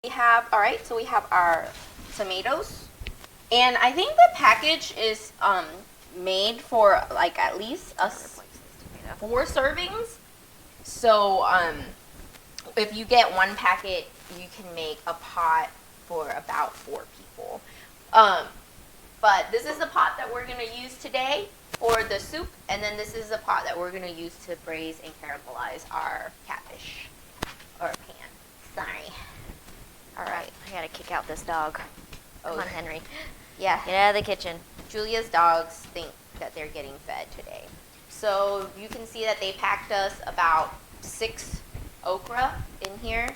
So we have our tomatoes, and I think the package is made for like at least 4 servings. So if you get one packet, you can make a pot for about 4 people. But this is the pot that we're gonna use today for the soup, and then this is the pot that we're gonna use to braise and caramelize our catfish or pan. Sorry. All right, I gotta kick out this dog. Come on, Henry. Yeah. Get out of the kitchen. Julia's dogs think that they're getting fed today. So you can see that they packed us about 6 okra in here.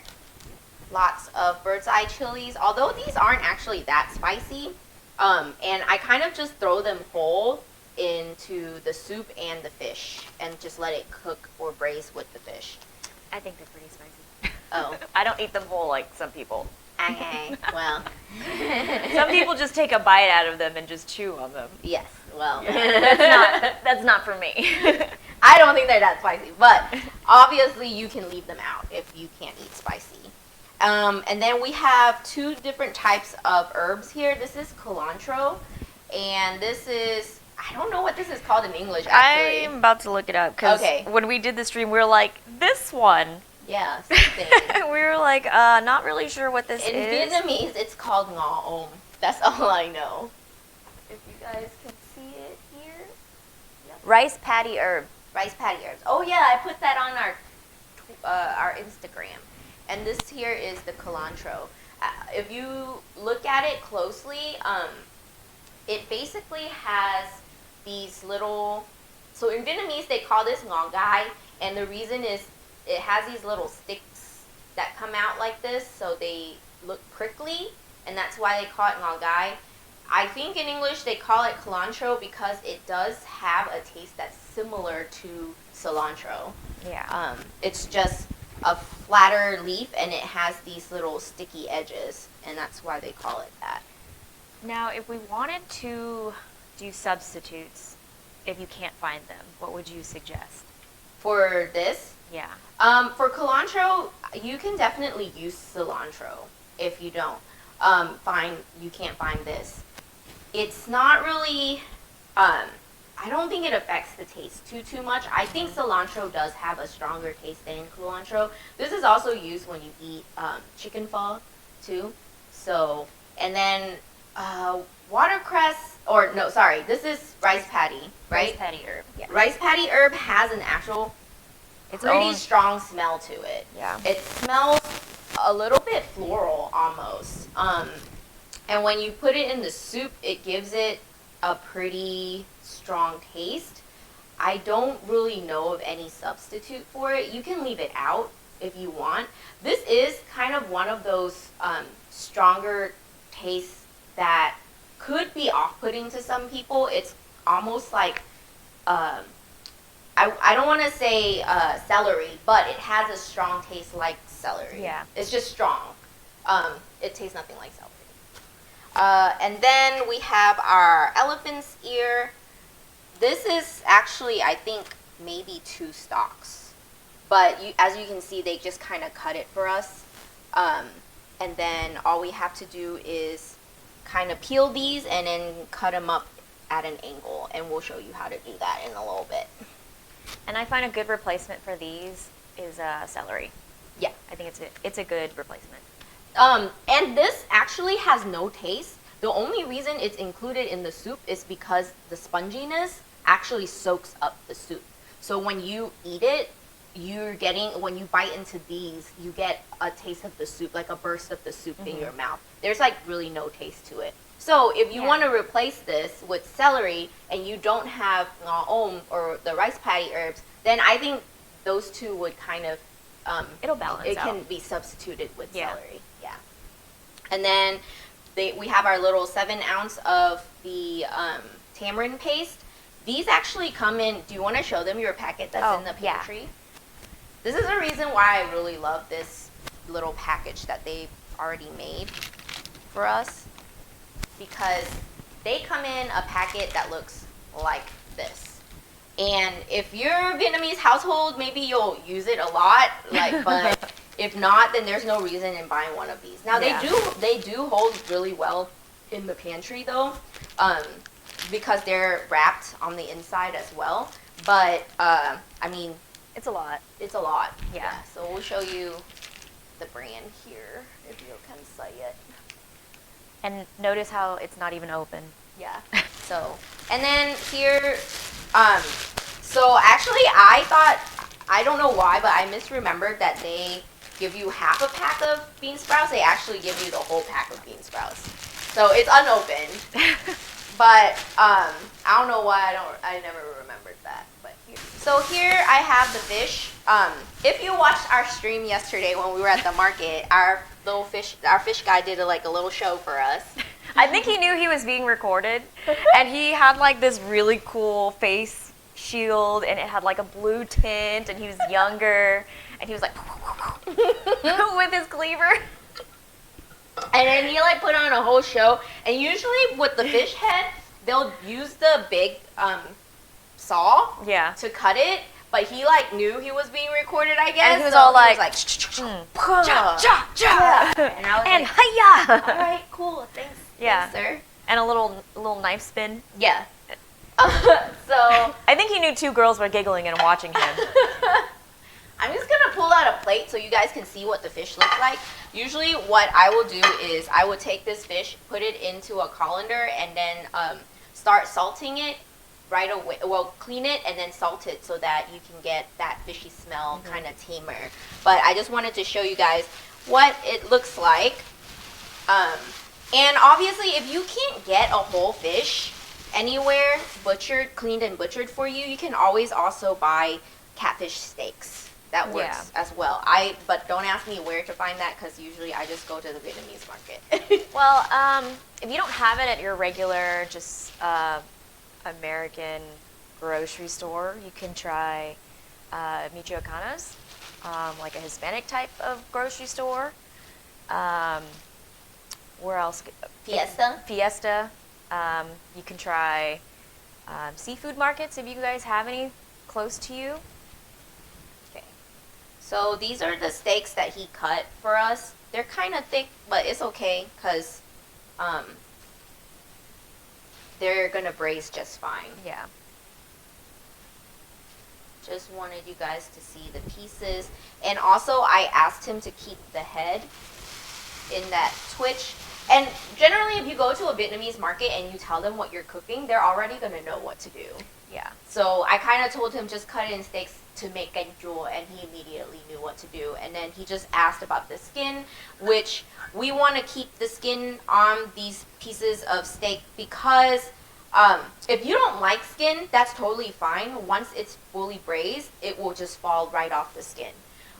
Lots of bird's eye chilies, although these aren't actually that spicy. And I kind of just throw them whole into the soup and the fish and just let it cook or braise with the fish. I think they're pretty spicy. Oh. I don't eat them whole like some people. Okay, well. Some people just take a bite out of them and just chew on them. Yes, well. Yeah, that's not for me. I don't think they're that spicy, but obviously you can leave them out if you can't eat spicy. And then we have 2 different types of herbs here. This is culantro, and this is, I don't know what this is called in English, actually. I'm about to look it up, because when we did the stream, we were like, this one. Yeah, something. We were like, not really sure what this is. In Vietnamese, it's called ngò om. That's all I know. If you guys can see it here. Yep. Rice patty herb. Rice patty herbs. Oh yeah, I put that on our Instagram. And this here is the culantro. If you look at it closely, it basically has these little, so in Vietnamese they call this ngò gai, and the reason is it has these little sticks that come out like this, so they look prickly, and that's why they call it ngò gai. I think in English they call it culantro because it does have a taste that's similar to cilantro. Yeah. It's just a flatter leaf, and it has these little sticky edges, and that's why they call it that. Now, if we wanted to do substitutes, if you can't find them, what would you suggest? For this? Yeah. For culantro, you can definitely use cilantro if you don't you can't find this. It's not really, I don't think it affects the taste too much. I think cilantro does have a stronger taste than culantro. This is also used when you eat chicken pho too. So, and then watercress, or no, sorry, this is rice patty, right? Rice patty herb. Yeah. Rice patty herb has an actual pretty strong smell to it. Yeah. It smells a little bit floral almost. And when you put it in the soup, it gives it a pretty strong taste. I don't really know of any substitute for it. You can leave it out if you want. This is kind of one of those stronger tastes that could be off-putting to some people. It's almost like I don't want to say celery, but it has a strong taste like celery. Yeah. It's just strong. It tastes nothing like celery. And then we have our elephant's ear. This is actually, I think, maybe 2 stalks. But as you can see, they just kind of cut it for us. And then all we have to do is kind of peel these and then cut them up at an angle. And we'll show you how to do that in a little bit. And I find a good replacement for these is celery. Yeah. I think it's a good replacement. And this actually has no taste. The only reason it's included in the soup is because the sponginess actually soaks up the soup. So when you eat it, when you bite into these, you get a taste of the soup, like a burst of the soup in your mouth. There's like really no taste to it. So if you want to replace this with celery and you don't have ngò om or the rice patty herbs, then I think those 2 would kind of it'll balance it out. can be substituted with celery. Yeah. And then we have our little 7 ounce of the tamarind paste. These actually come in. Do you want to show them your packet that's in the pantry? Yeah. This is the reason why I really love this little package that they've already made for us, because they come in a packet that looks like this. And if you're a Vietnamese household, maybe you'll use it a lot, but If not, then there's no reason in buying one of these. Now Yeah. they do hold really well in the pantry though, because they're wrapped on the inside as well. But I mean, It's a lot. it's a lot. Yeah. So we'll show you the brand here if you can see it. And notice how it's not even open. Yeah. So, and then here, so actually I don't know why, but I misremembered that they give you half a pack of bean sprouts. They actually give you the whole pack of bean sprouts. So it's unopened. But I don't know why I never remembered that. But here. So here I have the fish. If you watched our stream yesterday when we were at the market, our fish guy did a little show for us. I think he knew he was being recorded, and he had like this really cool face shield, and it had like a blue tint, and he was younger, and he was like with his cleaver. And then he put on a whole show. And usually with the fish head, they'll use the big saw Yeah. to cut it. But he knew he was being recorded, I guess. And he was so all like, cha, cha, cha. Yeah. And I was And like, hiya. all right, cool, thanks. Yeah. Thanks, sir. And a little knife spin. Yeah. So I think he knew two girls were giggling and watching him. I'm just gonna pull out a plate so you guys can see what the fish looks like. Usually what I will do is I will take this fish, put it into a colander, and then start salting it right away. Well, clean it and then salt it so that you can get that fishy smell kind of tamer. But I just wanted to show you guys what it looks like. And obviously if you can't get a whole fish anywhere cleaned and butchered for you, you can always also buy catfish steaks. That works as well. But don't ask me where to find that because usually I just go to the Vietnamese market. Well, if you don't have it at your regular, just American grocery store, you can try Michoacanas, like a Hispanic type of grocery store. Where else? Fiesta. Fiesta. You can try seafood markets if you guys have any close to you. Okay. So these are the steaks that he cut for us. They're kind of thick, but it's okay because they're gonna braise just fine. Yeah. Just wanted you guys to see the pieces. And also I asked him to keep the head in that twitch. And generally if you go to a Vietnamese market and you tell them what you're cooking, they're already gonna know what to do. Yeah. So I kind of told him just cut it in steaks to make Canh Chua, and he immediately knew what to do. And then he just asked about the skin, which we want to keep the skin on these pieces of steak because if you don't like skin, that's totally fine. Once it's fully braised, it will just fall right off the skin.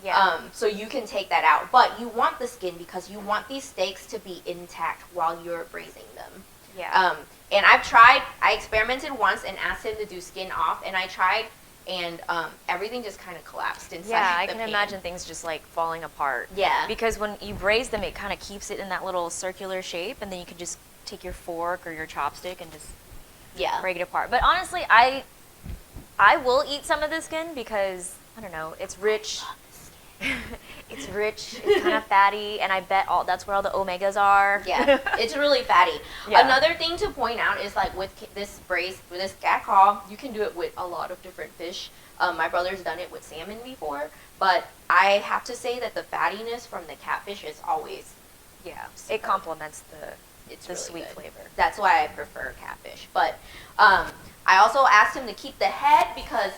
Yeah. So you can take that out. But you want the skin because you want these steaks to be intact while you're braising them. Yeah. And I experimented once and asked him to do skin off, and I tried, and everything just kind of collapsed inside Yeah, I the can pan. imagine things just falling apart. Yeah. Because when you braise them, it kind of keeps it in that little circular shape, and then you can just take your fork or your chopstick and just break it apart. But honestly, I will eat some of the skin because, I don't know, it's rich. It's rich, it's kind of fatty, and I bet that's where all the omegas are. Yeah, it's really fatty. Yeah. Another thing to point out is with this braise, with this Ca Kho, you can do it with a lot of different fish. My brother's done it with salmon before, but I have to say that the fattiness from the catfish is always It complements it's the really sweet good. flavor. That's why I prefer catfish. But I also asked him to keep the head because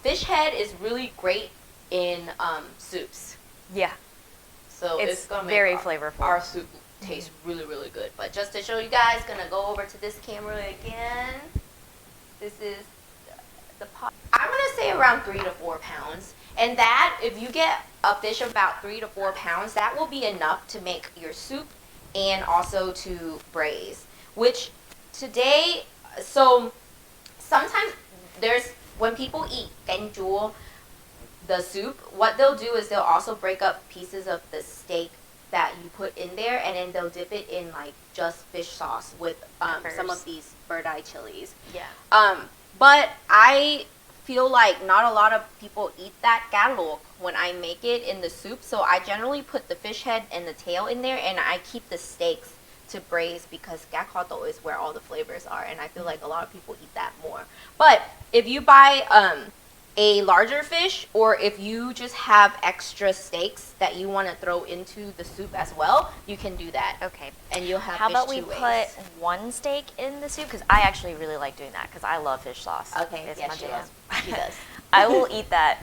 fish head is really great in soups. Yeah. So it's gonna make very flavorful. Our soup taste really, really good. But just to show you guys, gonna go over to this camera again. This is the pot. I'm gonna say around 3 to 4 pounds. And that, if you get a fish of about 3 to 4 pounds, that will be enough to make your soup and also to braise. Which today, so sometimes when people eat Canh Chua, the soup, what they'll do is they'll also break up pieces of the steak that you put in there, and then they'll dip it in just fish sauce with some of these bird eye chilies. Yeah. But I feel like not a lot of people eat that galok when I make it in the soup. So I generally put the fish head and the tail in there, and I keep the steaks to braise because gakhoto is where all the flavors are, and I feel like a lot of people eat that more. But if you buy a larger fish, or if you just have extra steaks that you want to throw into the soup as well, you can do that. Okay. And you'll have How fish about we two put ways. one steak in the soup? Because I actually really like doing that because I love fish sauce. Okay, It's yeah, my she jam. does. She does. I will eat that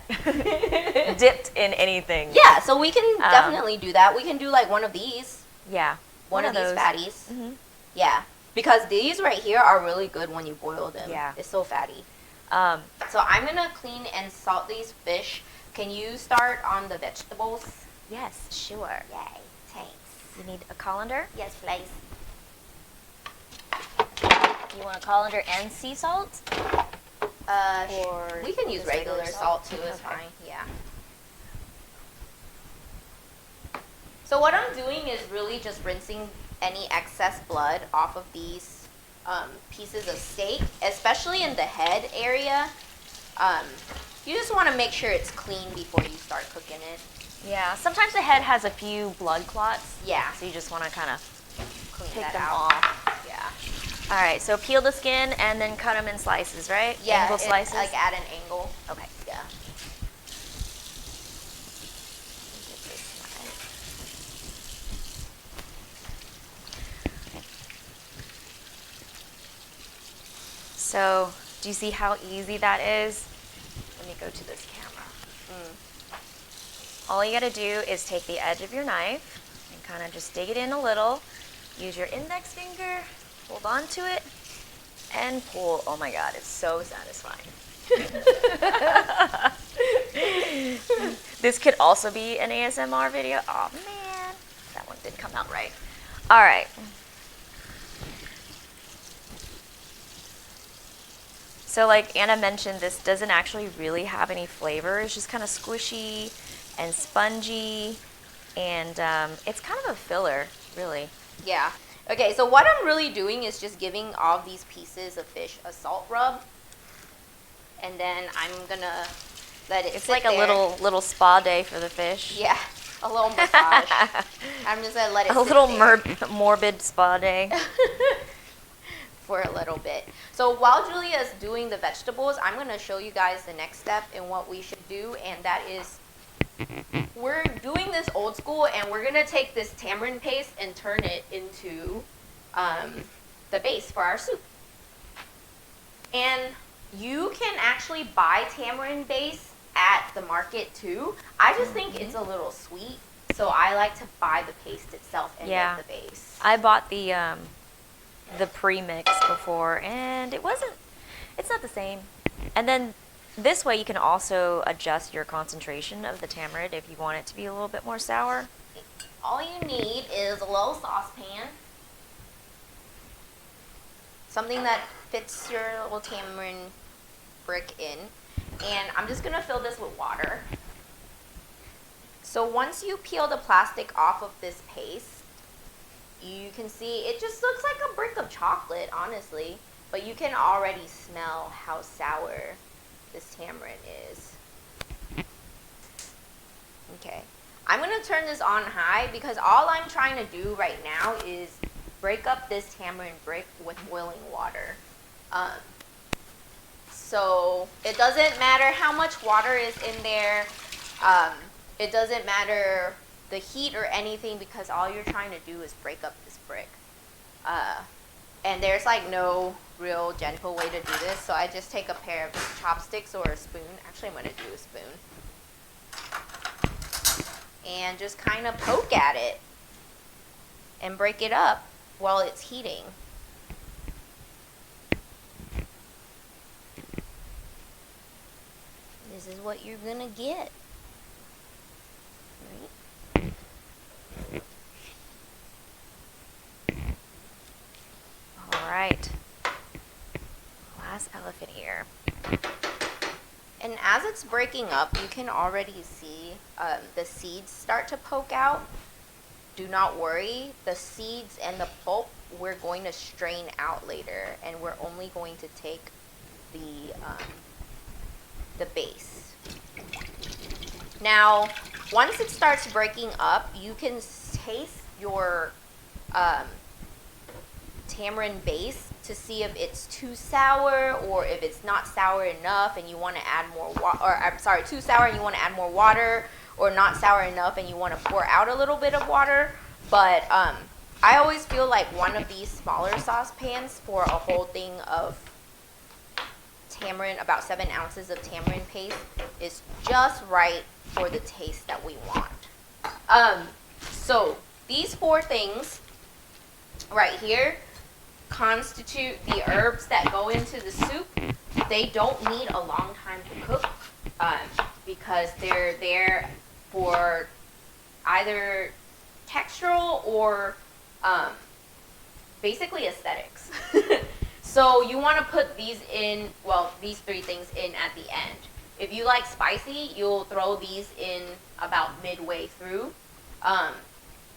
dipped in anything. Yeah, so we can definitely do that. We can do like one of these. Yeah. One of these those. fatties. Mm-hmm. Yeah, because these right here are really good when you boil them. Yeah. It's so fatty. So I'm going to clean and salt these fish. Can you start on the vegetables? Yes, sure. Yay, thanks. You need a colander? Yes, please. You want a colander and sea salt? Or we can use just regular salt too, it's Okay. fine, yeah. So what I'm doing is really just rinsing any excess blood off of these pieces of steak, especially in the head area. You just want to make sure it's clean before you start cooking it. Yeah, sometimes the head has a few blood clots. Yeah. So you just want to kind of Clean take that them out. off. Yeah. All right, so peel the skin and then cut them in slices, right? Yeah, Angle slices? like at an angle. Okay. Yeah. So, do you see how easy that is? Let me go to this camera. All you gotta do is take the edge of your knife and kind of just dig it in a little. Use your index finger, hold on to it, and pull. Oh my God, it's so satisfying. This could also be an ASMR video. Oh man, that one didn't come out right. All right. So like Anna mentioned, this doesn't actually really have any flavor. It's just kind of squishy and spongy, and it's kind of a filler, really. Yeah. Okay, so what I'm really doing is just giving all of these pieces of fish a salt rub. And then I'm gonna let it It's sit like there. a little spa day for the fish. Yeah, a little massage. I'm just gonna let it A sit little there. morbid spa day. For a little bit. So while Julia's doing the vegetables, I'm gonna show you guys the next step in what we should do, and that is we're doing this old school, and we're gonna take this tamarind paste and turn it into the base for our soup. And you can actually buy tamarind base at the market too. I just think it's a little sweet, so I like to buy the paste itself and Yeah. make the base. I bought the pre-mix before, and it's not the same. And then this way you can also adjust your concentration of the tamarind if you want it to be a little bit more sour. All you need is a little saucepan, something that fits your little tamarind brick in, and I'm just gonna fill this with water. So once you peel the plastic off of this paste, you can see it just looks like a brick of chocolate, honestly, but you can already smell how sour this tamarind is. Okay, I'm gonna turn this on high because all I'm trying to do right now is break up this tamarind brick with boiling water. So it doesn't matter how much water is in there. It doesn't matter the heat or anything because all you're trying to do is break up this brick. And there's like no real gentle way to do this, so I just take a pair of chopsticks or a spoon. Actually, I'm gonna do a spoon. And just kind of poke at it and break it up while it's heating. This is what you're gonna get. Right? All right. Last elephant here. And as it's breaking up, you can already see the seeds start to poke out. Do not worry, the seeds and the pulp we're going to strain out later, and we're only going to take the the base. Now, once it starts breaking up, you can taste your tamarind base to see if it's too sour or if it's not sour enough and you want to add more water, or I'm sorry, too sour and you want to add more water, or not sour enough and you want to pour out a little bit of water. But I always feel like one of these smaller saucepans for a whole thing of tamarind, about 7 ounces of tamarind paste, is just right for the taste that we want. So these 4 things right here constitute the herbs that go into the soup. They don't need a long time to cook because they're there for either textural or basically aesthetics. So you want to put these in, well, these 3 things in at the end. If you like spicy, you'll throw these in about midway through.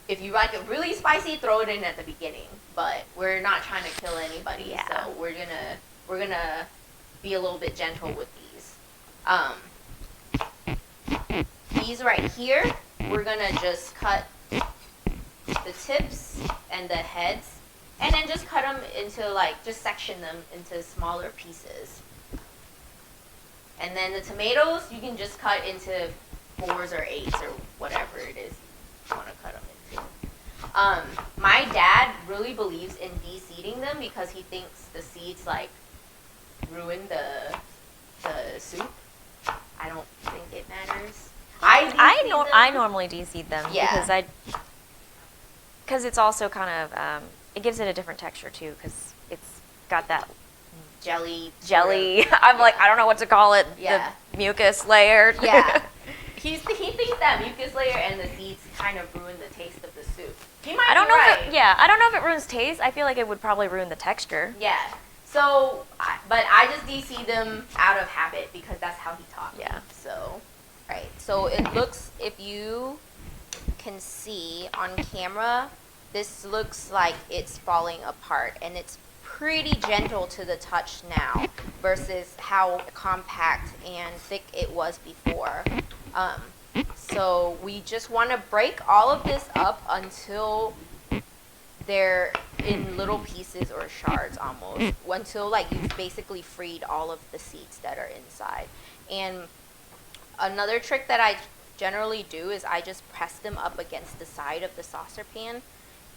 If you like it really spicy, throw it in at the beginning. But we're not trying to kill anybody, so we're gonna be a little bit gentle with these. These right here, we're gonna just cut the tips and the heads, and then just cut them into, like, just section them into smaller pieces. And then the tomatoes, you can just cut into 4s or 8s or whatever it is you want to cut them into. My dad really believes in de-seeding them because he thinks the seeds, like, ruin the soup. I don't think it matters. I normally de-seed them because it's also kind of it gives it a different texture too, because it's got that jelly. I'm like, I don't know what to call it. Yeah. The mucus layer. Yeah. He thinks that mucus layer and the seeds kind of ruin the taste of the soup. He might I don't be know right. I don't know if it ruins taste. I feel like it would probably ruin the texture. Yeah. So, but I just de-seed them out of habit because that's how he taught me. Yeah. So, right. So it looks, if you can see on camera, this looks like it's falling apart, and it's pretty gentle to the touch now versus how compact and thick it was before. So we just want to break all of this up until they're in little pieces or shards almost, until, like, you've basically freed all of the seeds that are inside. And another trick that I generally do is I just press them up against the side of the saucer pan,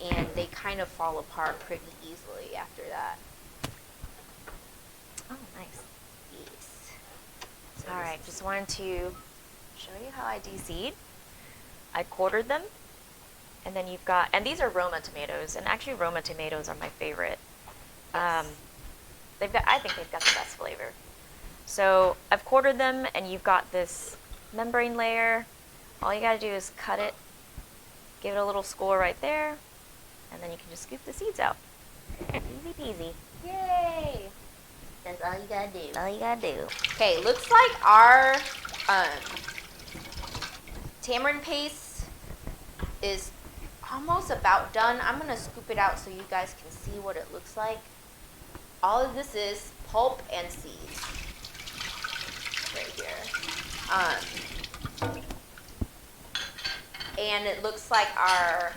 and they kind of fall apart pretty easily after that. Oh, nice. Yes. So all right, just wanted to show you how I de-seed. I quartered them, and then you've got, and these are Roma tomatoes, and actually Roma tomatoes are my favorite. Yes. I think they've got the best flavor. So I've quartered them, and you've got this membrane layer. All you gotta do is cut it, give it a little score right there, and then you can just scoop the seeds out. Easy peasy. Yay! That's all you gotta do. All you gotta do. Okay, looks like our tamarind paste is almost about done. I'm gonna scoop it out so you guys can see what it looks like. All of this is pulp and seeds right here. And it looks like our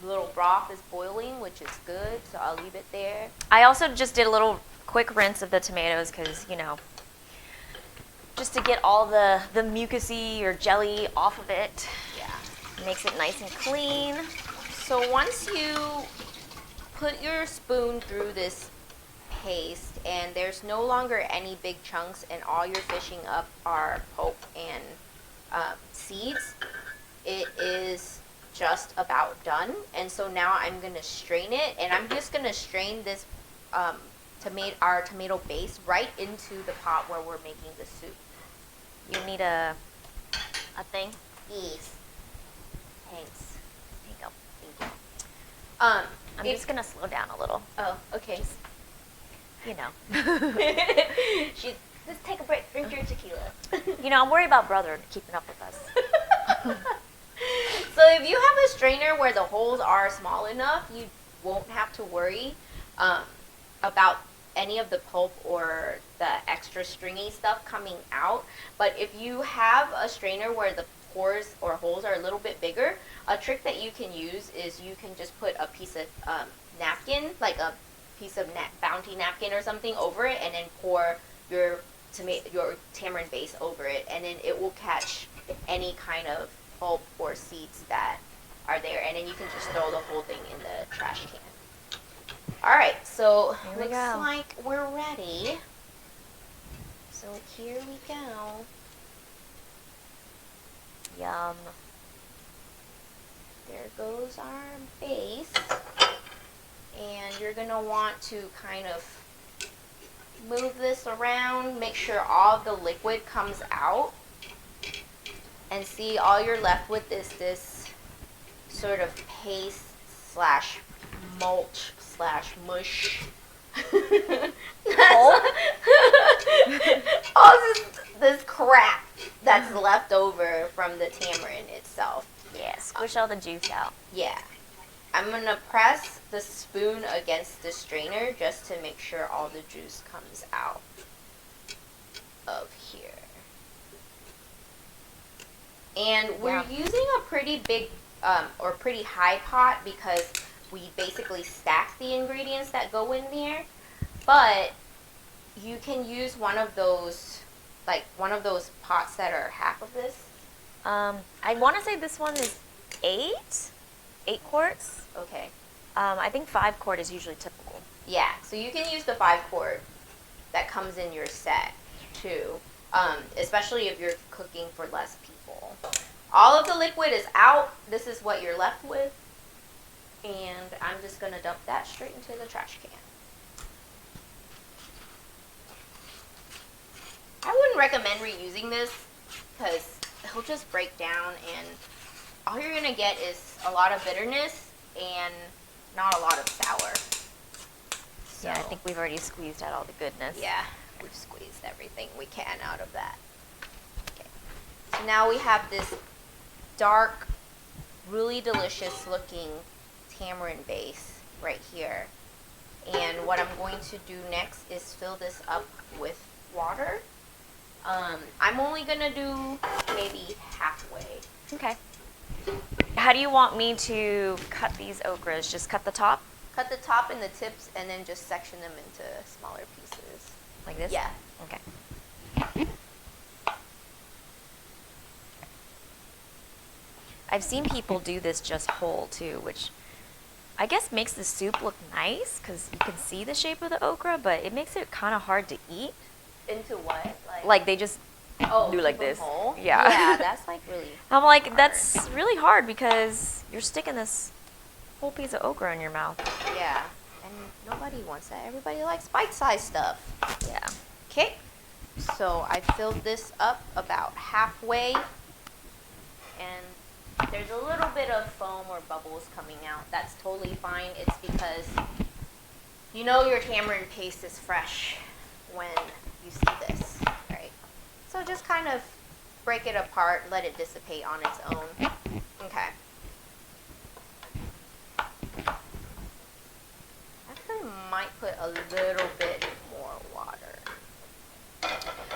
little broth is boiling, which is good, so I'll leave it there. I also just did a little quick rinse of the tomatoes because, you know, just to get all the mucusy or jelly off of it. Yeah. It makes it nice and clean. So once you put your spoon through this paste and there's no longer any big chunks and all you're fishing up are pulp and seeds, it is just about done. And so now I'm going to strain it, and I'm just going to strain this our tomato base right into the pot where we're making the soup. You need a thing? Yes. Thanks. There you go. Thank you. I'm just going to slow down a little. Oh, okay. You know. Let's take a break. Drink your tequila. You know, I'm worried about brother keeping up with us. So if you have a strainer where the holes are small enough, you won't have to worry about any of the pulp or the extra stringy stuff coming out. But if you have a strainer where the pores or holes are a little bit bigger, a trick that you can use is you can just put a piece of napkin, like a piece of bounty napkin or something over it, and then pour your tamarind base over it, and then it will catch any kind of pulp or seeds that are there, and then you can just throw the whole thing in the trash can. Alright, so looks like we're ready. So here we go. Yum. There goes our base. And you're going to want to kind of move this around, make sure all the liquid comes out. And see, all you're left with is this sort of paste slash mulch slash mush. All this crap that's left over from the tamarind itself. Yeah, squish all the juice out. Yeah. I'm going to press the spoon against the strainer just to make sure all the juice comes out of here. And we're using a pretty big or pretty high pot because we basically stack the ingredients that go in there. But you can use one of those pots that are half of this. I want to say this one is 8 quarts. Okay. I think 5 quart is usually typical. Yeah, so you can use the 5 quart that comes in your set too, especially if you're cooking for less people. All of the liquid is out. This is what you're left with. And I'm just going to dump that straight into the trash can. I wouldn't recommend reusing this because it'll just break down and all you're going to get is a lot of bitterness and not a lot of sour. So, yeah, I think we've already squeezed out all the goodness. Yeah, we've squeezed everything we can out of that. Okay. So now we have this dark, really delicious looking tamarind base right here. And what I'm going to do next is fill this up with water. I'm only going to do maybe halfway. Okay. How do you want me to cut these okras? Just cut the top? Cut the top and the tips and then just section them into smaller pieces. Like this? Yeah. Okay. I've seen people do this just whole too, which I guess makes the soup look nice because you can see the shape of the okra, but it makes it kind of hard to eat. Into what? Like they just do like this. Whole? Yeah. Yeah, that's like really I'm like, hard. that's really hard because you're sticking this whole piece of okra in your mouth. Yeah, and nobody wants that. Everybody likes bite-sized stuff. Yeah. Okay, so I filled this up about halfway, and there's a little bit of foam or bubbles coming out. That's totally fine. It's because you know your tamarind paste is fresh when you see this, right? So just kind of break it apart, let it dissipate on its own. Okay. Actually, might put a little bit more water.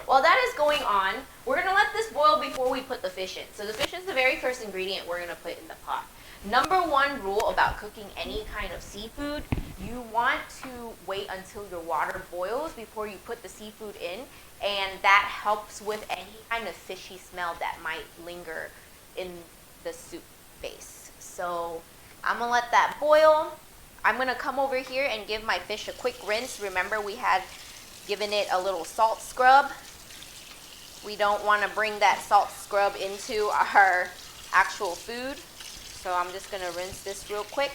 While that is going on, we're going to let this boil before we put the fish in. So the fish is the very first ingredient we're going to put in the pot. Number one rule about cooking any kind of seafood, you want to wait until your water boils before you put the seafood in, and that helps with any kind of fishy smell that might linger in the soup base. So I'm going to let that boil. I'm going to come over here and give my fish a quick rinse. Remember, we had given it a little salt scrub. We don't want to bring that salt scrub into our actual food. So I'm just going to rinse this real quick.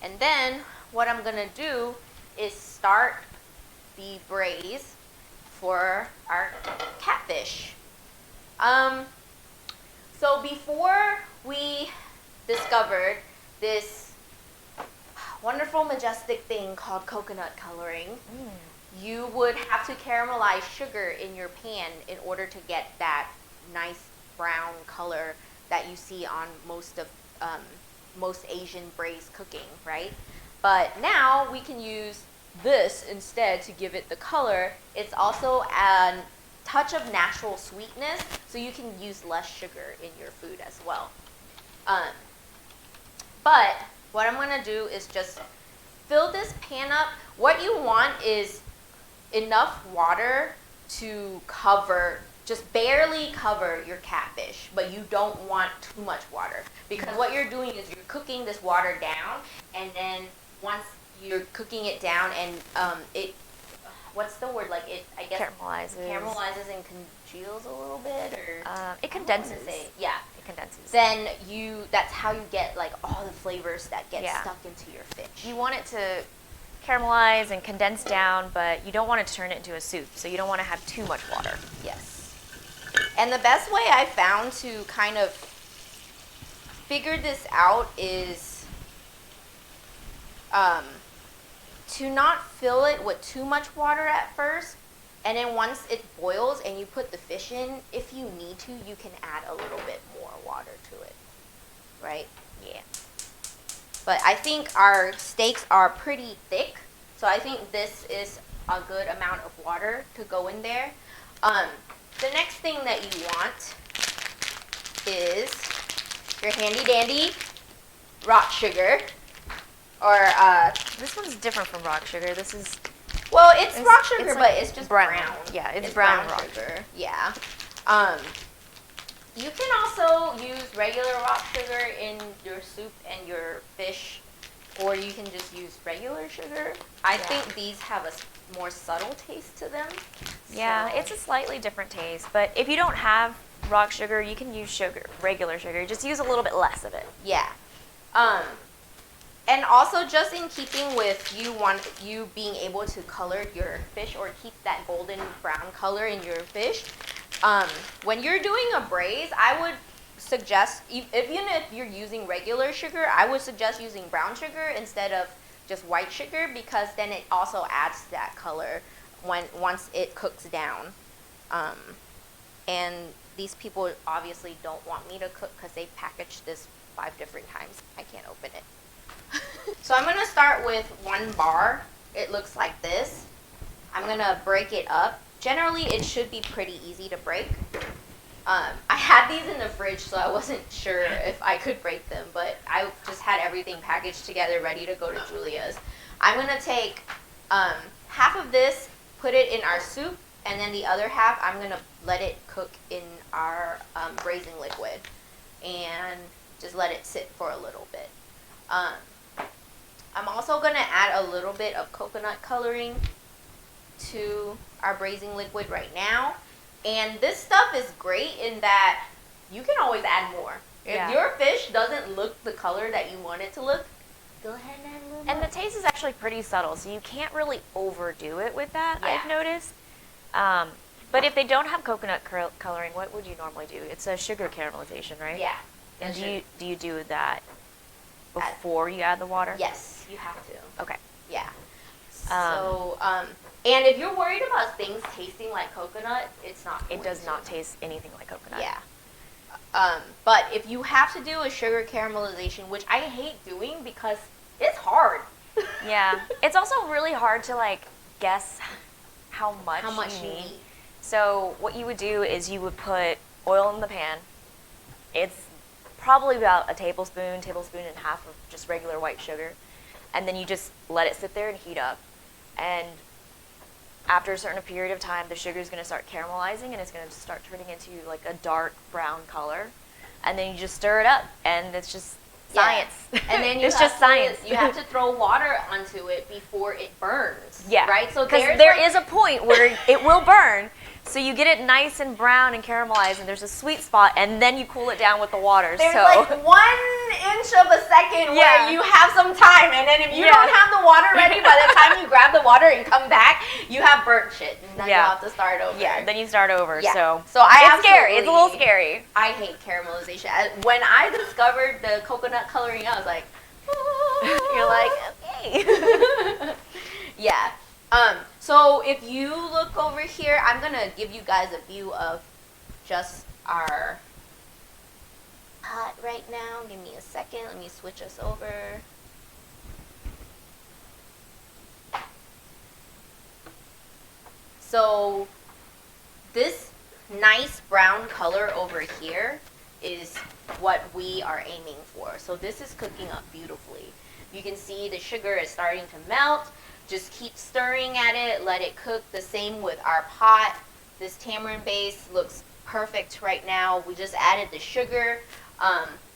And then what I'm going to do is start the braise for our catfish. So before we discovered this wonderful, majestic thing called coconut coloring, you would have to caramelize sugar in your pan in order to get that nice brown color that you see on most Asian braised cooking, right? But now we can use this instead to give it the color, it's also a touch of natural sweetness, so you can use less sugar in your food as well. But what I'm going to do is just fill this pan up. What you want is enough water to cover, just barely cover your catfish, but you don't want too much water, because what you're doing is you're cooking this water down, and then once you're cooking it down and it, what's the word, like it, I guess caramelizes and congeals a little bit, or it condenses. Yeah, it condenses. Then that's how you get like all the flavors that get stuck into your fish. You want it to caramelize and condense down, but you don't want it to turn it into a soup, so you don't want to have too much water. Yes. And the best way I found to kind of figure this out is to not fill it with too much water at first, and then once it boils and you put the fish in, if you need to, you can add a little bit more water to it, right? Yeah. But I think our steaks are pretty thick, so I think this is a good amount of water to go in there. The next thing that you want is your handy dandy rock sugar, or this one's different from rock sugar. This is, well, it's rock sugar, like but it's just brown. Yeah, it's brown rock sugar. Yeah. You can also use regular rock sugar in your soup and your fish, or you can just use regular sugar. I think these have a more subtle taste to them. Yeah, it's a slightly different taste, but if you don't have rock sugar, you can use regular sugar. Just use a little bit less of it. Yeah. And also, just in keeping with you being able to color your fish or keep that golden brown color in your fish, when you're doing a braise, I would suggest, even if you're using regular sugar, I would suggest using brown sugar instead of just white sugar, because then it also adds that color once it cooks down. And these people obviously don't want me to cook because they packaged this 5 different times. I can't open it. So I'm going to start with 1 bar. It looks like this. I'm going to break it up. Generally, it should be pretty easy to break. I had these in the fridge, so I wasn't sure if I could break them, but I just had everything packaged together, ready to go to Julia's. I'm going to take half of this, put it in our soup, and then the other half, I'm going to let it cook in our braising liquid and just let it sit for a little bit. I'm also going to add a little bit of coconut coloring to our braising liquid right now. And this stuff is great in that you can always add more. If your fish doesn't look the color that you want it to look, go ahead and add a little more. And the taste is actually pretty subtle, so you can't really overdo it with that, I've noticed. But if they don't have coconut coloring, what would you normally do? It's a sugar caramelization, right? Yeah. And do you do that before you add the water? Yes, you have to. Okay. Yeah. So, and if you're worried about things tasting like coconut, it's not. It does not taste anything like coconut. Yeah. But if you have to do a sugar caramelization, which I hate doing because it's hard. Yeah. It's also really hard to like guess how much you need. So what you would do is you would put oil in the pan. It's probably about a tablespoon and a half of just regular white sugar. And then you just let it sit there and heat up. And after a certain period of time, the sugar is going to start caramelizing and it's going to start turning into like a dark brown color. And then you just stir it up, and it's just science. And then it's just science. You have to throw water onto it before it burns. Yeah. Right? So there is a point where it will burn. So you get it nice and brown and caramelized, and there's a sweet spot, and then you cool it down with the water. There's like 1 inch of a second where you have some time, and then if you don't have the water ready, by the time you grab the water and come back, you have burnt shit, and then you have to start over. Yeah, then you start over. Yeah. So it's scary. It's a little scary. I hate caramelization. When I discovered the coconut coloring, I was like, you're like, okay. Yeah. So if you look over here, I'm going to give you guys a view of just our pot right now. Give me a second. Let me switch us over. So this nice brown color over here is what we are aiming for. So this is cooking up beautifully. You can see the sugar is starting to melt. Just keep stirring at it, let it cook. The same with our pot. This tamarind base looks perfect right now. We just added the sugar.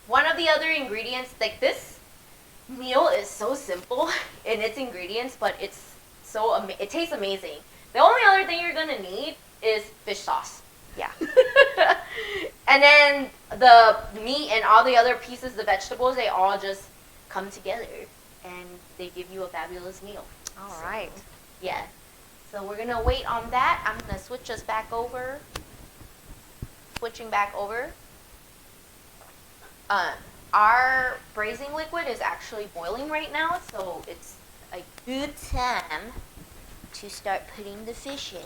One of the other ingredients, like this meal is so simple in its ingredients, but it's so it tastes amazing. The only other thing you're gonna need is fish sauce. Yeah. And then the meat and all the other pieces, the vegetables, they all just come together and they give you a fabulous meal. All right. Yeah. So we're gonna wait on that. I'm gonna switch us back over. Switching back over. Our braising liquid is actually boiling right now, so it's a good time to start putting the fish in.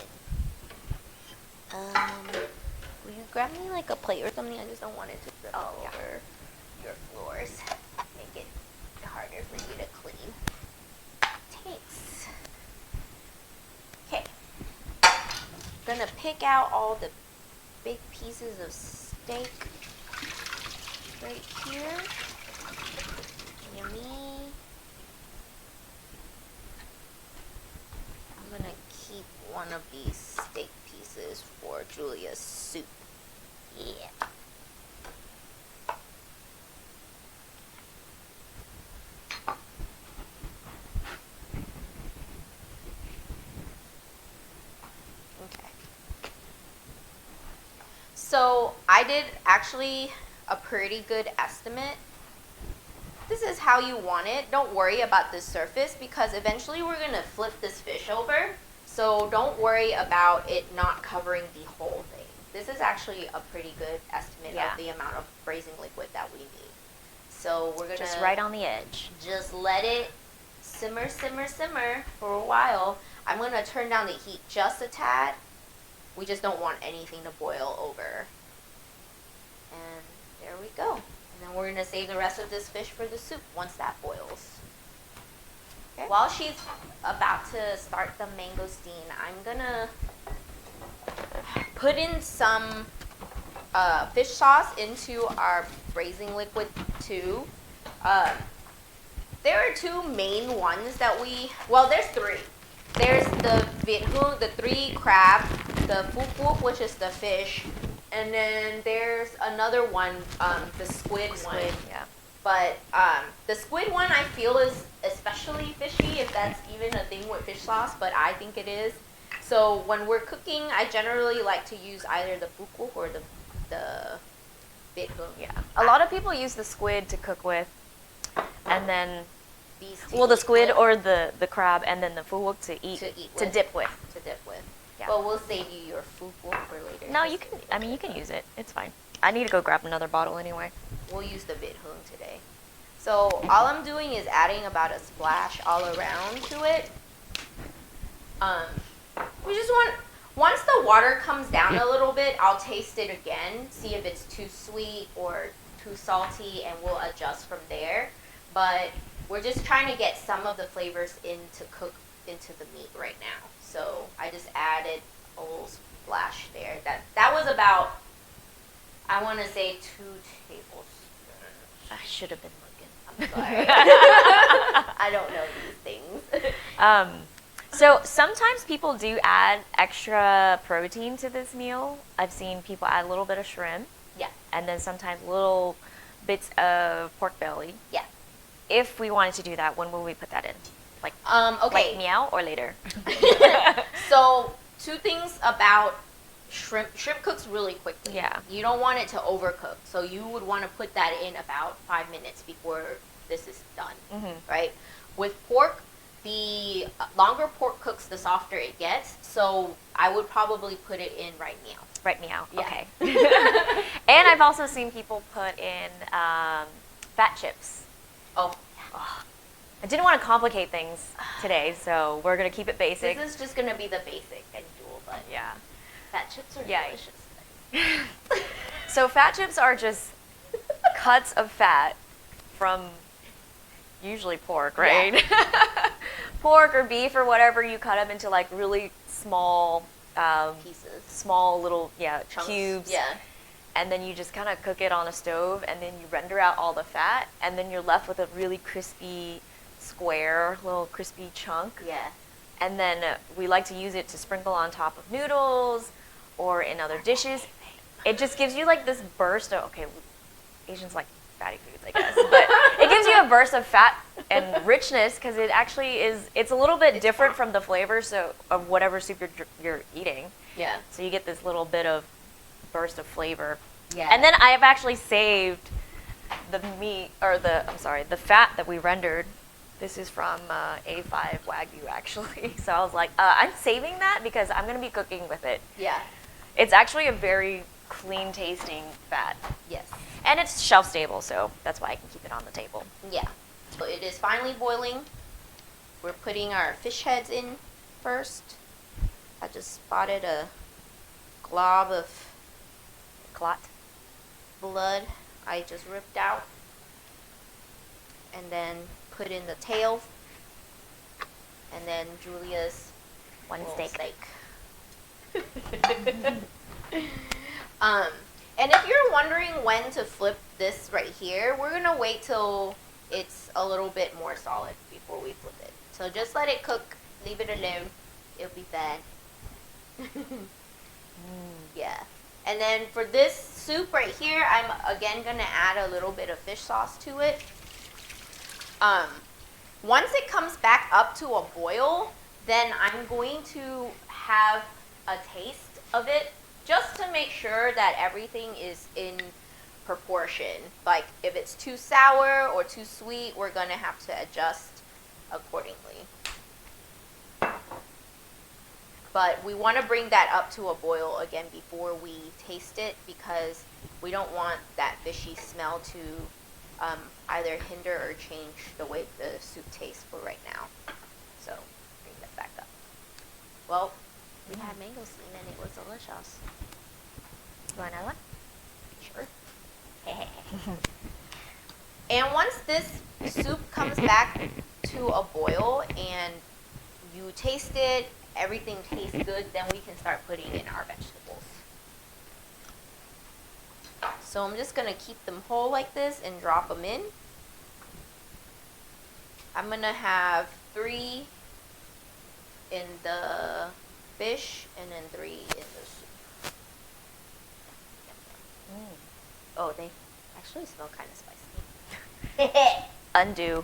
Will you grab me like a plate or something? I just don't want it to drip all over your floors. Make it harder for you to clean. Thanks. Okay. Gonna pick out all the big pieces of steak right here. Yummy. I'm gonna keep one of these steak pieces for Julia's soup. Yeah. Okay. So I did actually a pretty good estimate. This is how you want it. Don't worry about this surface because eventually we're gonna flip this fish over. So don't worry about it not covering the whole thing. This is actually a pretty good estimate of the amount of braising liquid that we need. So we're gonna just right on the edge. Just let it simmer, simmer, simmer for a while. I'm gonna turn down the heat just a tad. We just don't want anything to boil over. And there we go. And then we're gonna save the rest of this fish for the soup once that boils. Okay. While she's about to start the mangosteen, I'm gonna put in some fish sauce into our braising liquid too. There are two main ones that there's three. There's the vidhu, the 3 crab, the pupuk, which is the fish, and then there's another one, the squid one. Yeah. But the squid one I feel is especially fishy, if that's even a thing with fish sauce, but I think it is. So when we're cooking, I generally like to use either the pupuk or the vidhu. Yeah. A lot of people use the squid to cook with, and then the squid or the crab, and then the pupuk to dip with. To dip with. Yeah. But we'll save you your pupuk for later. No, you can. I mean, you can use it. It's fine. I need to go grab another bottle anyway. We'll use the vidhu today. So all I'm doing is adding about a splash all around to it. We just once the water comes down a little bit, I'll taste it again, see if it's too sweet or too salty, and we'll adjust from there. But we're just trying to get some of the flavors in to cook into the meat right now. So I just added a little splash there. That was about, I want to say 2 tablespoons. I should have been looking. I'm sorry. I don't know these things. So sometimes people do add extra protein to this meal. I've seen people add a little bit of shrimp. Yeah. And then sometimes little bits of pork belly. Yeah. If we wanted to do that, when will we put that in? Like, okay. Like meow or later? So 2 things about shrimp. Shrimp cooks really quickly. Yeah. You don't want it to overcook. So you would want to put that in about 5 minutes before this is done, right? With pork, the longer pork cooks, the softer it gets. So I would probably put it in right now. Right now, Yeah. okay. And I've also seen people put in fat chips. Oh. I didn't want to complicate things today, so we're going to keep it basic. This is just going to be the basic and dual, but yeah. Fat chips are delicious. So fat chips are just cuts of fat from usually pork, right? Yeah. Pork or beef or whatever, you cut them into like really small pieces, small little chunks. cubes. Yeah. And then you just kind of cook it on a stove, and then you render out all the fat, and then you're left with a really crispy square, little crispy chunk. Yeah. And then we like to use it to sprinkle on top of noodles or in other dishes. It just gives you like this burst of, Asians like fatty foods, I guess, but it gives you a burst of fat and richness because it actually it's a little bit different from the flavor of whatever soup you're eating. Yeah. So you get this little bit of burst of flavor. Yeah. And then I have actually saved the fat that we rendered. This is from A5 Wagyu, actually. So I was like, I'm saving that because I'm going to be cooking with it. Yeah. It's actually a very clean tasting fat. Yes. And it's shelf stable, so that's why I can keep it on the table. Yeah. So it is finally boiling. We're putting our fish heads in first. I just spotted a glob of blood I just ripped out. And then put in the tail. And then Julia's One steak. And if you're wondering when to flip this right here, we're gonna wait till it's a little bit more solid before we flip it. So just let it cook, leave it alone, it'll be fine. Yeah. And then for this soup right here, I'm again gonna add a little bit of fish sauce to it. Once it comes back up to a boil, then I'm going to have a taste of it just to make sure that everything is in proportion. Like if it's too sour or too sweet, we're gonna have to adjust accordingly. But we want to bring that up to a boil again before we taste it because we don't want that fishy smell to either hinder or change the way the soup tastes for right now. So bring that back up. Well, we had mangosteen and it was delicious. You want another one? Sure. And once this soup comes back to a boil and you taste it, everything tastes good, then we can start putting in our vegetables. So I'm just going to keep them whole like this and drop them in. I'm going to have 3 in the fish and then 3 in the soup. Oh, they actually smell kind of spicy. Undo.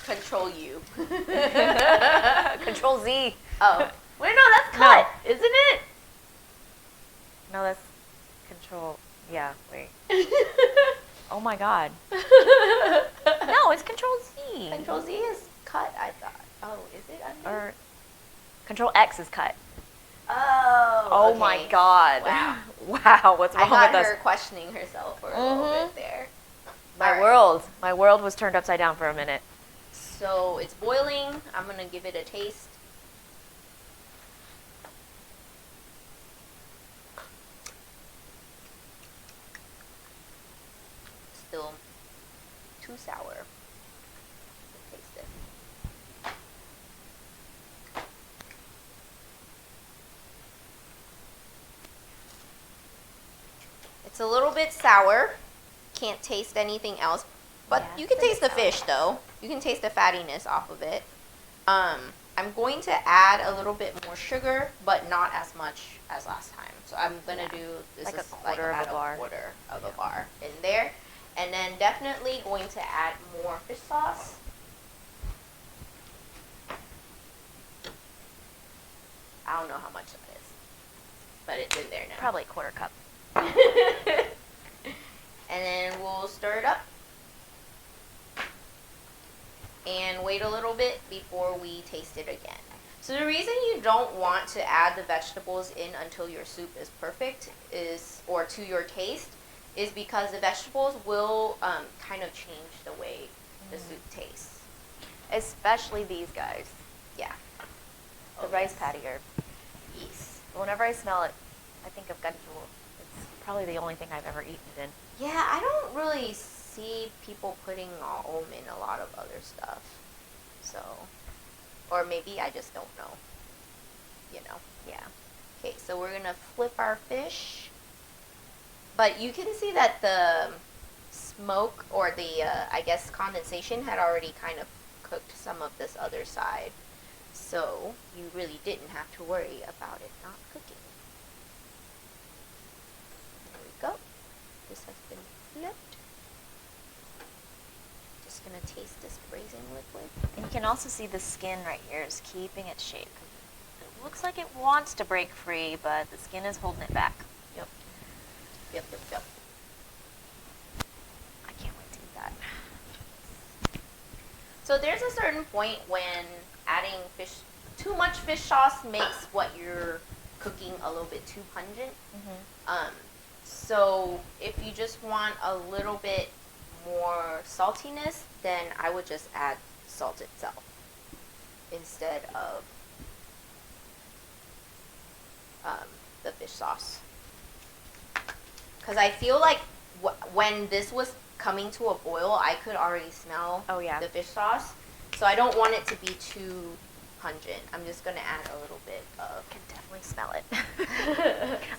Control U. Control Z. Oh. Wait, no, that's cut, isn't it? No, that's control. Yeah, wait. Oh my god. No, it's control Z. Control Z is cut, I thought. Oh, is it undo? Or control X is cut. Oh, Oh okay. my god. Wow. Wow, what's wrong I got with her us? questioning herself for a little bit there. My world was turned upside down for a minute. So it's boiling. I'm going to give it a taste. Still too sour. Taste it. It's a little bit sour. Can't taste anything else. But Yeah, you can it's a taste the bit fish though. You can taste the fattiness off of it. I'm going to add a little bit more sugar, but not as much as last time. So I'm gonna do this Like a is quarter like of a about bar. a quarter of a bar in there, and then definitely going to add more fish sauce. I don't know how much that is, but it's in there now. Probably a quarter cup. And then we'll stir it up and wait a little bit before we taste it again. So the reason you don't want to add the vegetables in until your soup is perfect or to your taste is because the vegetables will kind of change the way the soup tastes. Especially these guys. Yeah. The rice patty herb. Yes. Whenever I smell it, I think of Canh Chua. It's probably the only thing I've ever eaten it in. Yeah, I don't really see people putting in a lot of other stuff. So, or maybe I just don't know. you know. Yeah. Okay, so we're gonna flip our fish. But you can see that the smoke or the, I guess, condensation had already kind of cooked some of this other side. So you really didn't have to worry about it not cooking. There we go. This has been flipped. Just gonna taste this braising liquid. And you can also see the skin right here is keeping its shape. It looks like it wants to break free, but the skin is holding it back. Yep. I can't wait to eat that. So there's a certain point when adding too much fish sauce makes what you're cooking a little bit too pungent. So if you just want a little bit more saltiness, then I would just add salt itself instead of the fish sauce. Because I feel like when this was coming to a boil, I could already smell the fish sauce. So I don't want it to be too pungent. I'm just going to add a little bit of... I can definitely smell it.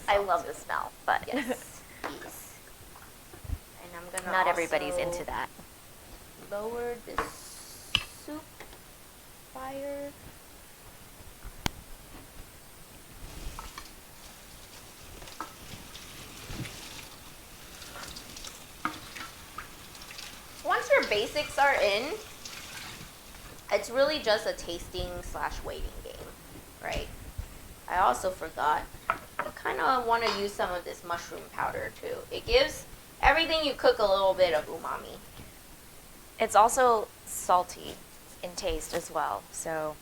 I love the smell, but... Yes. And I'm going to not everybody's into that. Lower this soup fire. Once your basics are in, it's really just a tasting/waiting game, right? I also forgot, you kind of want to use some of this mushroom powder too. It gives everything you cook a little bit of umami. It's also salty in taste as well, so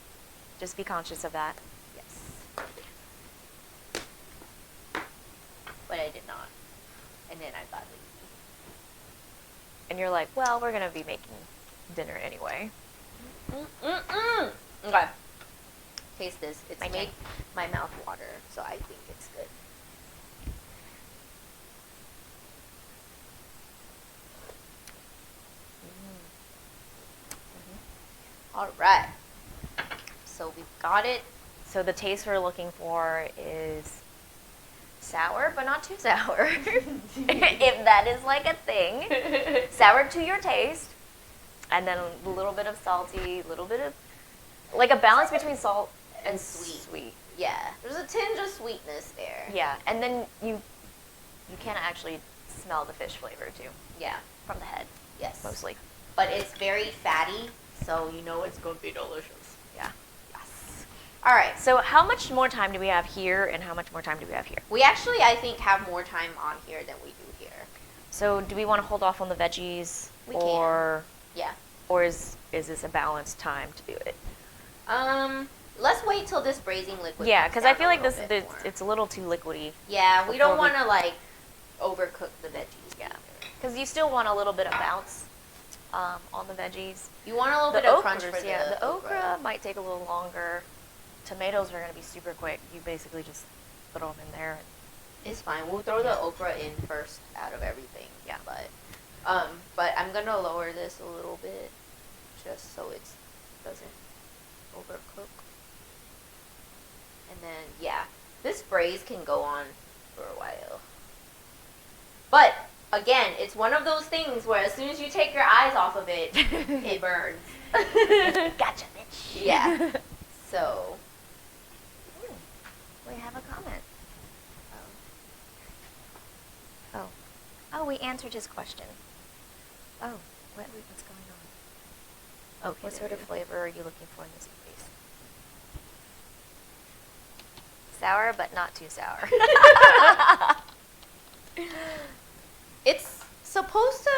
just be conscious of that. Yes. But I did not. And then I got lazy. And you're like, well, we're going to be making dinner anyway. Okay. Taste this. It's made my mouth water, so I think it's good. All right. So we've got it. So the taste we're looking for is sour, but not too sour. If that is like a thing. Sour to your taste. And then a little bit of salty, a little bit of, like a balance between salt and sweet. Yeah, there's a tinge of sweetness there. Yeah, and then you can actually smell the fish flavor too. Yeah. From the head. Yes. Mostly. But it's very fatty, so you know it's going to be delicious. Yeah. Yes. All right. So how much more time do we have here, and how much more time do we have here? We actually, I think, have more time on here than we do here. So do we want to hold off on the veggies? We can. Yeah. Or is this a balanced time to do it? Let's wait till this braising liquid. Yeah, because I feel like this it's a little too liquidy. Yeah, we don't want to like overcook the veggies. Yeah, because you still want a little bit of bounce on the veggies. You want a little bit of crunch for the okra might take a little longer. Tomatoes are going to be super quick. You basically just put them in there. It's fine. We'll throw the okra in first out of everything. Yeah. But I'm going to lower this a little bit just so it doesn't overcook. And then, yeah, this braise can go on for a while. But, again, it's one of those things where as soon as you take your eyes off of it, it burns. Gotcha, bitch. Yeah. So. We have a comment. Oh, we answered his question. Oh, what's going on? Okay. What sort of flavor are you looking for in this braise? Sour, but not too sour. It's supposed to,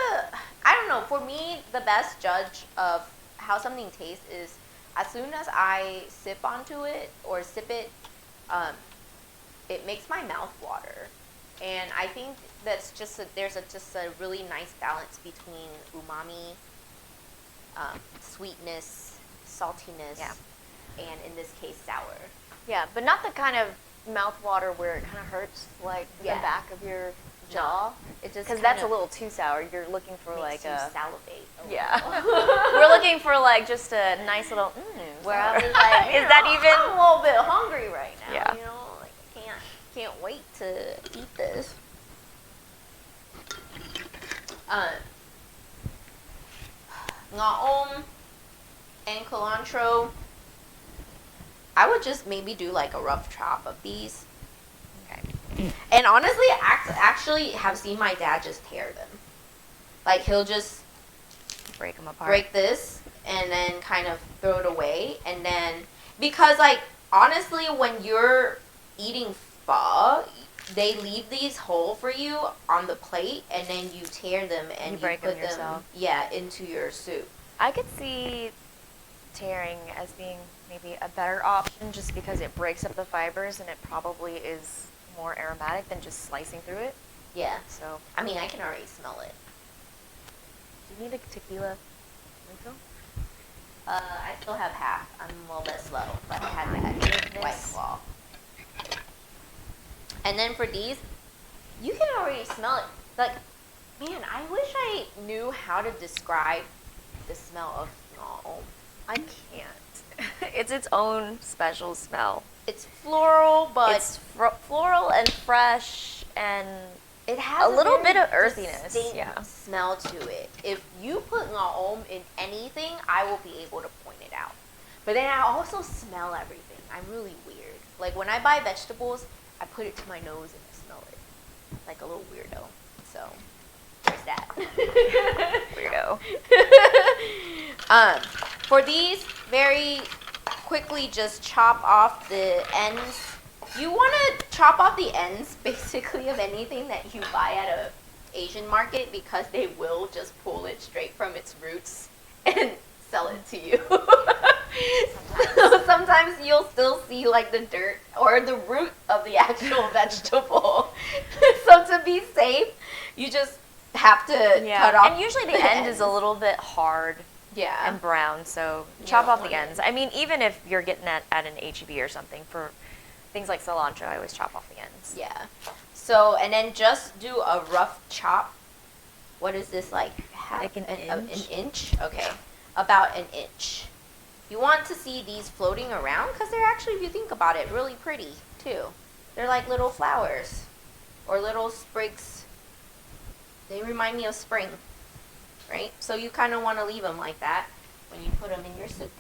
I don't know, for me, the best judge of how something tastes is as soon as I sip onto it or sip it, it makes my mouth water. And I think that's just there's just a really nice balance between umami, sweetness, saltiness, and in this case, sour. Yeah, but not the kind of mouth water where it kind of hurts like the back of your jaw. It just because that's a little too sour. You're looking for like a salivate. We're looking for like just a nice little. Where I was like, is that even? I'm a little bit hungry right now. cilantro, I would just maybe do like a rough chop of these. Okay. And honestly, I actually have seen my dad just tear them. Like, he'll just break them apart. Break this and then kind of throw it away. And then, because like, honestly, when you're eating pho, they leave these whole for you on the plate, and then you tear them and you break put them yourself. Yeah, into your soup. I could see tearing as being maybe a better option just because it breaks up the fibers and it probably is more aromatic than just slicing through it. Yeah. So, I mean, I can already smell it. Do you need a tequila refill? I still have half. I'm a little bit slow, but I had that White Claw. And then for these, you can already smell it. Like, man, I wish I knew how to describe the smell of ngao. I can't. It's its own special smell. It's floral, but it's floral and fresh, and it has a little bit of earthiness. Smell to it. If you put ngao in anything, I will be able to point it out. But then I also smell everything. I'm really weird. Like, when I buy vegetables, I put it to my nose and I smell it. Like a little weirdo. So, there's that. Weirdo. For these, very quickly just chop off the ends. You want to chop off the ends, basically, of anything that you buy at a Asian market, because they will just pull it straight from its roots and sell it to you. So sometimes you'll still see like the dirt or the root of the actual vegetable. So to be safe, you just have to cut off. And usually the end is a little bit hard and brown, so chop off the ends. I mean, even if you're getting at an H-E-B or something, for things like cilantro, I always chop off the ends. Yeah. So, and then just do a rough chop. What is this, like an inch? An inch? Okay. About an inch. You want to see these floating around because they're actually, if you think about it, really pretty too. They're like little flowers or little sprigs. They remind me of spring, right? So you kind of want to leave them like that when you put them in your soup.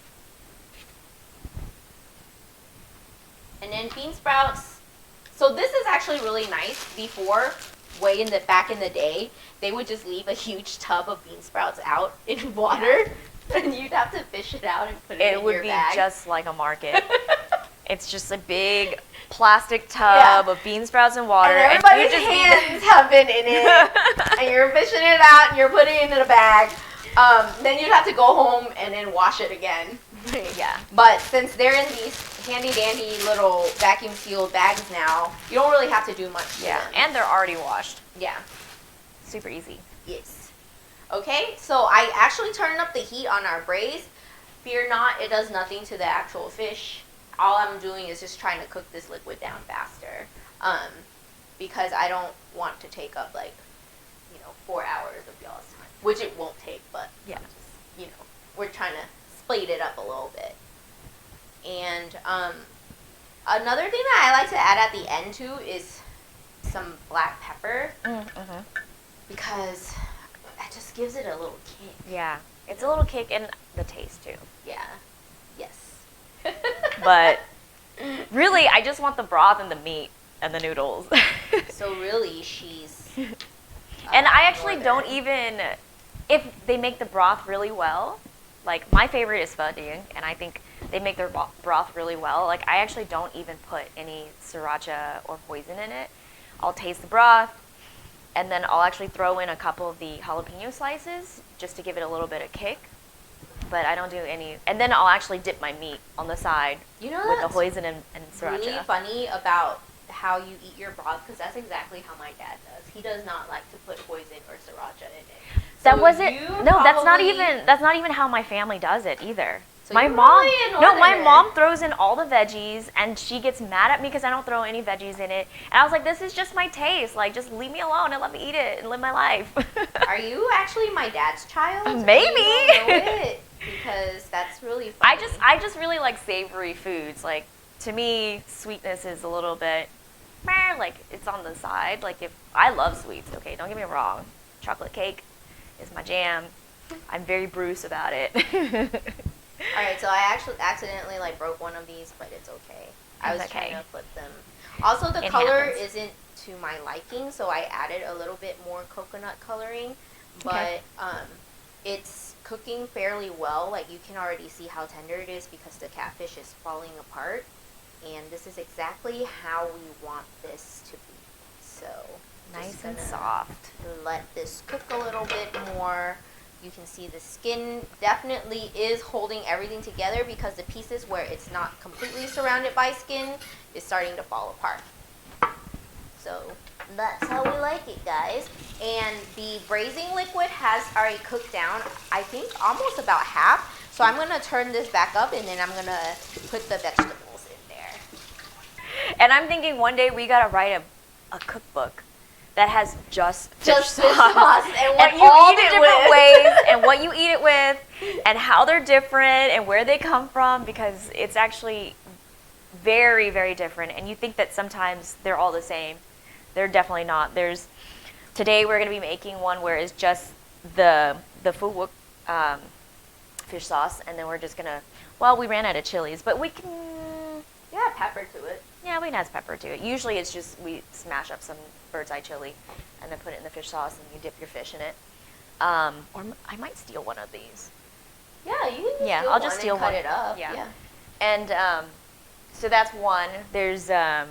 And then bean sprouts. So this is actually really nice. Before, back in the day, they would just leave a huge tub of bean sprouts out in water. And you'd have to fish it out and put it in your bag. It would be just like a market. It's just a big plastic tub of bean sprouts and water. And everybody's hands have been in it. And you're fishing it out and you're putting it in a bag. Then you'd have to go home and then wash it again. Yeah. But since they're in these handy dandy little vacuum sealed bags now, you don't really have to do much to them. And they're already washed. Yeah. Super easy. Yes. Okay, so I actually turned up the heat on our braise. Fear not, it does nothing to the actual fish. All I'm doing is just trying to cook this liquid down faster. Because I don't want to take up 4 hours of y'all's time. Which it won't take, but we're trying to split it up a little bit. And another thing that I like to add at the end too is some black pepper. Mm-hmm. Because that just gives it a little kick. Yeah. It's a little kick in the taste too. Yeah. Yes. But really, I just want the broth and the meat and the noodles. So really, she's... and I actually don't even... If they make the broth really well, like my favorite is pho ding, and I think they make their broth really well. Like I actually don't even put any sriracha or hoisin in it. I'll taste the broth, and then I'll actually throw in a couple of the jalapeno slices just to give it a little bit of kick. But I don't do any, and then I'll actually dip my meat on the side with the hoisin and sriracha. Really funny about how you eat your broth, because that's exactly how my dad does. He does not like to put hoisin or sriracha in it. So that wasn't. No, that's not even how my family does it either. So my mom throws in all the veggies, and she gets mad at me because I don't throw any veggies in it. And I was like, this is just my taste. Like, just leave me alone and let me eat it and live my life. Are you actually my dad's child? Maybe. You don't know it, because that's really funny. I just really like savory foods. Like, to me, sweetness is a little bit, like, it's on the side. Like, if I love sweets, okay, don't get me wrong. Chocolate cake is my jam. I'm very Bruce about it. All right, so I actually accidentally like broke one of these, but it's okay. I was trying to flip them. Also, the color isn't to my liking, so I added a little bit more coconut coloring, but it's cooking fairly well. Like, you can already see how tender it is because the catfish is falling apart, and this is exactly how we want this to be. So nice and soft. Let this cook a little bit more. You can see the skin definitely is holding everything together because the pieces where it's not completely surrounded by skin is starting to fall apart. So that's how we like it, guys. And the braising liquid has already cooked down, I think almost about half. So I'm going to turn this back up, and then I'm going to put the vegetables in there. And I'm thinking one day we got to write a cookbook that has just fish sauce and what and you all eat the it different with. ways and what you eat it with and how they're different and where they come from, because it's actually very, very different. And you think that sometimes they're all the same. They're definitely not. Today we're going to be making one where it's just the full fish sauce, and then we're just going to, well, we ran out of chilies, but we can... Yeah, pepper to it. Yeah, we can add pepper to it. Usually it's just we smash up some bird's eye chili and then put it in the fish sauce and you dip your fish in it. Or I might steal one of these. Yeah, you can Yeah, I'll just steal one. Cut it up. Yeah. And so that's one. There's the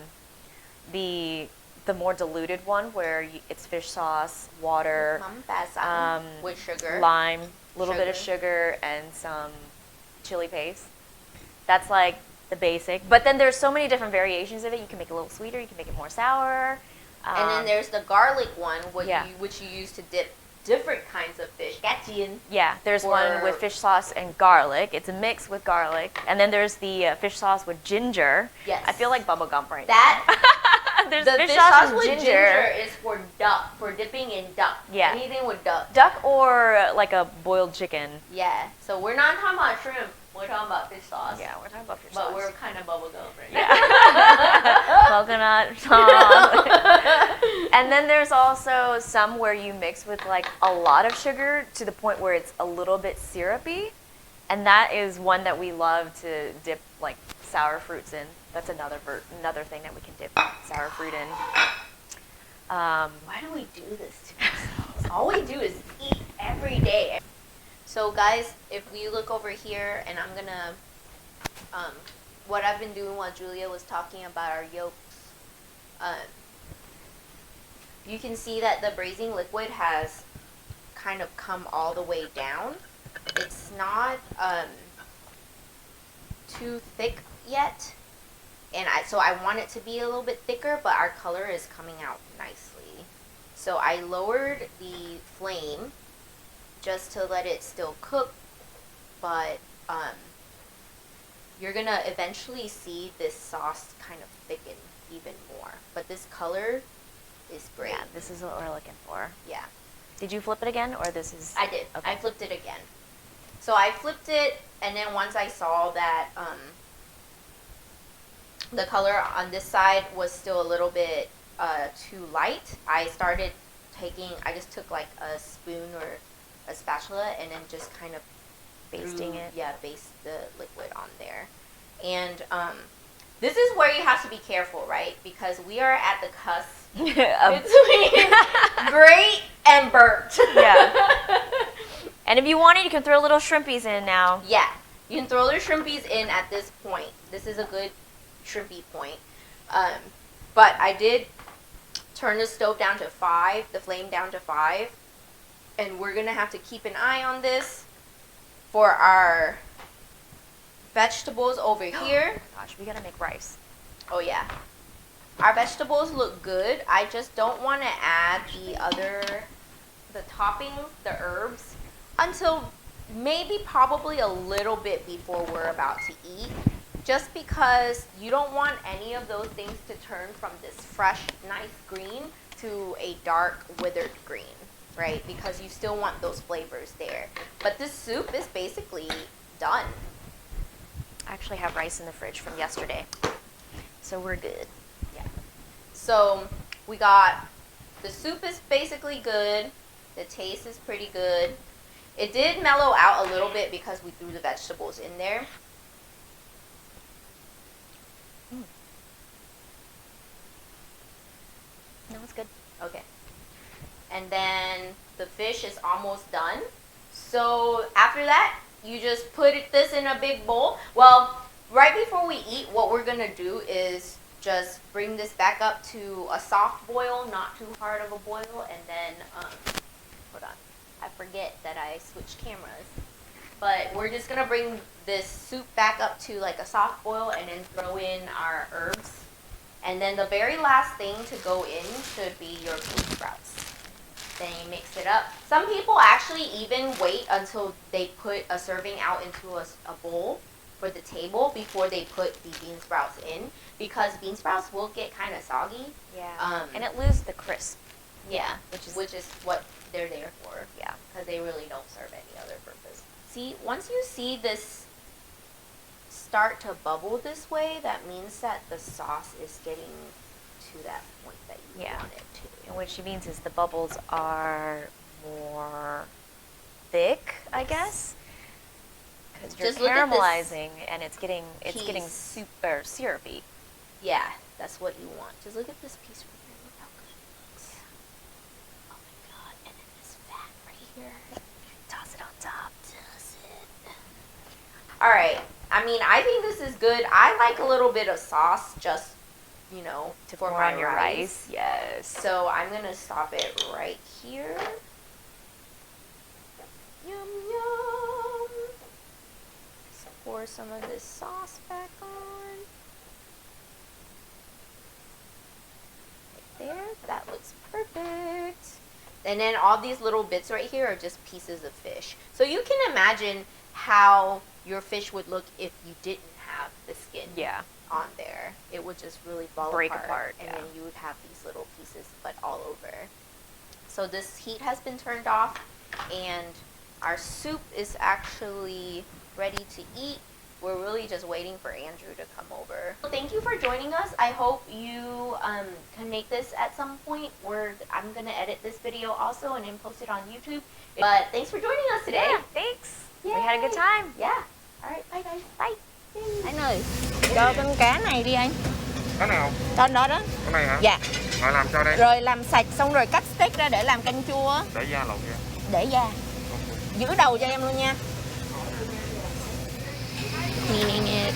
more diluted one where it's fish sauce, water, with sugar, lime, a little bit of sugar, and some chili paste. That's like the basic. But then there's so many different variations of it. You can make it a little sweeter. You can make it more sour. And then there's the garlic one, which you use to dip different kinds of fish. Yeah, there's one with fish sauce and garlic. It's a mix with garlic. And then there's the fish sauce with ginger. Yes. I feel like bubblegum right now. There's the fish sauce with ginger is for duck, for dipping in duck. Yeah. Anything with duck. Duck or like a boiled chicken. Yeah. So we're not talking about shrimp. We're talking about fish sauce. Yeah, we're talking about fish sauce. But we're kind of bubblegum right now. Coconut sauce. And then there's also some where you mix with like a lot of sugar to the point where it's a little bit syrupy. And that is one that we love to dip like sour fruits in. That's another thing that we can dip sour fruit in. Why do we do this to ourselves? All we do is eat every day. So guys, if we look over here, and I'm gonna, what I've been doing while Julia was talking about our yolks, you can see that the braising liquid has kind of come all the way down. It's not too thick yet, and so I want it to be a little bit thicker, but our color is coming out nicely. So I lowered the flame just to let it still cook, but you're gonna eventually see this sauce kind of thicken even more. But this color is great. Yeah, this is what we're looking for. Yeah. Did you flip it again, or this is? I did. Okay. I flipped it again. So I flipped it, and then once I saw that the color on this side was still a little bit too light, I just took like a spoon or a spatula and then just kind of basting it. Yeah, baste the liquid on there. And this is where you have to be careful, right? Because we are at the cusp between great and burnt. Yeah. And if you wanted, you can throw little shrimpies in now. Yeah, you can throw the shrimpies in at this point. This is a good shrimpy point. But I did turn the stove down to 5, the flame down to 5. And we're going to have to keep an eye on this for our vegetables over here. Oh my gosh, we got to make rice. Oh, yeah. Our vegetables look good. I just don't want to add the toppings, the herbs, until maybe probably a little bit before we're about to eat. Just because you don't want any of those things to turn from this fresh, nice green to a dark, withered green. Right, because you still want those flavors there. But this soup is basically done. I actually have rice in the fridge from yesterday, so we're good. Yeah. So we got, the soup is basically good. The taste is pretty good. It did mellow out a little bit because we threw the vegetables in there. No, it's good. Okay. And then the fish is almost done. So after that, you just put this in a big bowl. Well, right before we eat, what we're going to do is just bring this back up to a soft boil, not too hard of a boil, and then, hold on, I forget that I switched cameras. But we're just going to bring this soup back up to like a soft boil and then throw in our herbs. And then the very last thing to go in should be your beansprouts. Then you mix it up. Some people actually even wait until they put a serving out into a bowl for the table before they put the beansprouts in, because beansprouts will get kind of soggy. Yeah. And it loses the crisp. Yeah, which is what they're there for. Yeah. Because they really don't serve any other purpose. See, once you see this start to bubble this way, that means that the sauce is getting to that point that you want it to. And what she means is the bubbles are more thick, I guess. Because you're caramelizing and it's getting super syrupy. Yeah, that's what you want. Just look at this piece right here. Look how good it looks. Oh my god! And then this fat right here. Toss it on top. Toss it. All right. I mean, I think this is good. I like a little bit of sauce, just to for pour my on your rice. Yes. So I'm gonna stop it right here. Yum yum. Let's pour some of this sauce back on. Right there. That looks perfect. And then all these little bits right here are just pieces of fish. So you can imagine how your fish would look if you didn't have the skin on there. It would just really break apart, and then you would have these little pieces but all over. So this heat has been turned off, and our soup is actually ready to eat. We're really just waiting for Andrew to come over. So thank you for joining us. I hope you can make this at some point. I'm gonna edit this video also and then post it on YouTube. But thanks for joining us today. Yeah, thanks. Yay. We had a good time. Yeah. All right, bye guys. Bye. Anh ơi, cho con cá này đi anh. Cái nào? Con đó đó. Cái này hả? Dạ. Rồi làm cho đây. Rồi làm sạch xong rồi cắt steak ra để làm canh chua. Để da lột ra. Để da. Giữ đầu cho em luôn nha. Cleaning it.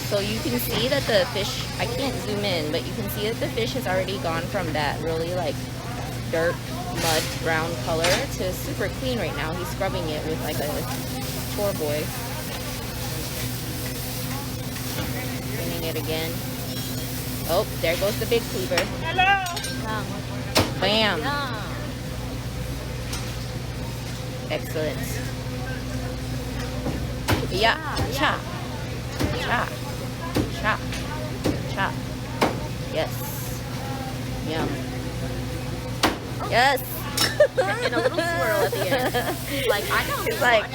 So you can see that the fish, I can't zoom in, but you can see that the fish has already gone from that really like dirt, mud, brown color to super clean right now. He's scrubbing it with like a chore boy. Cleaning it again. Oh, there goes the big cleaver. Hello. Bam. Yeah. Excellent. Yeah. Chop. Chop. Chop. Chop. Yes. Yum. Yes. And a little swirl at the end. Like, I know. It's like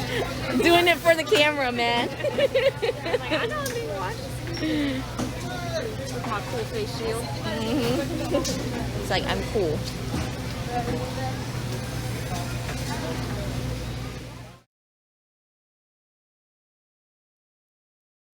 doing it for the camera, man. Like, I know I'm being watched. My cool face shield. It's like, I'm cool.